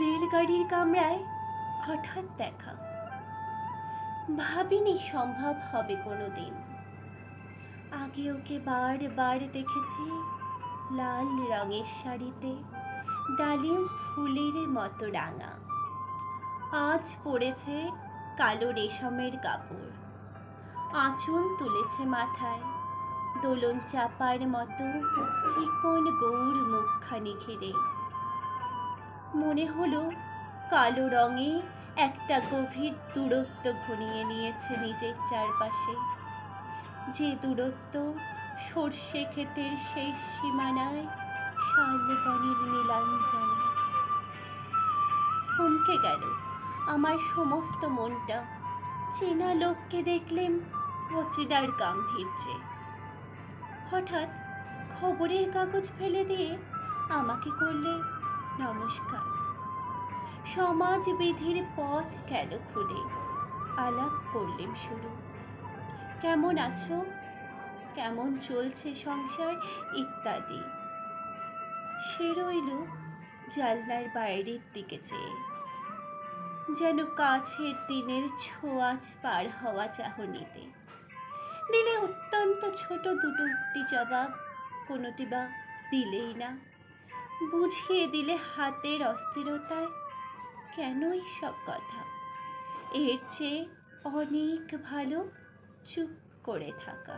রেলগাড়ির কামরায় হঠাৎ দেখা, ভাবিনি সম্ভব হবে কোনোদিন। আগে ওকে বারবার দেখেছি লাল রঙের শাড়িতে, ডালিম ফুলের মতো রাঙা। আজ পরেছে কালো রেশমের কাপড়, আঁচল তুলেছে মাথায়, দোলন চাপার মতো চিকন গৌর মুখখানি ঘিরে। মনে হলো কালো রঙে একটা গভীর দূরত্ব ঘনিয়ে নিয়েছে নিজের চারপাশে, যে দূরত্ব সর্ষে ক্ষেতের শেষ সীমানায় শালবনের নীলাঞ্জনে। থমকে গেল আমার সমস্ত মনটা, চেনা লোককে দেখলেম অচেনার গাম্ভীর্যে। হঠাৎ খবরের কাগজ ফেলে দিয়ে আমাকে করলে নমস্কার। সমাজবিধির পথ গেল খুলে, আলাপ করলেম শুরু। কেমন আছো, কেমন চলছে সংসার ইত্যাদি। সে রইল জানলার বাইরের দিকে চেয়ে, যেন কাছের দিনের ছোঁয়াচ পার হওয়া চাহনিতে। দিলে অত্যন্ত ছোট দুটি জবাব, কোনোটি বা দিলেই না। বুঝিয়ে দিলে হাতের অস্থিরতায় কেনই সব কথা। এর চেয়ে অনেক ভালো চুপ করে থাকা।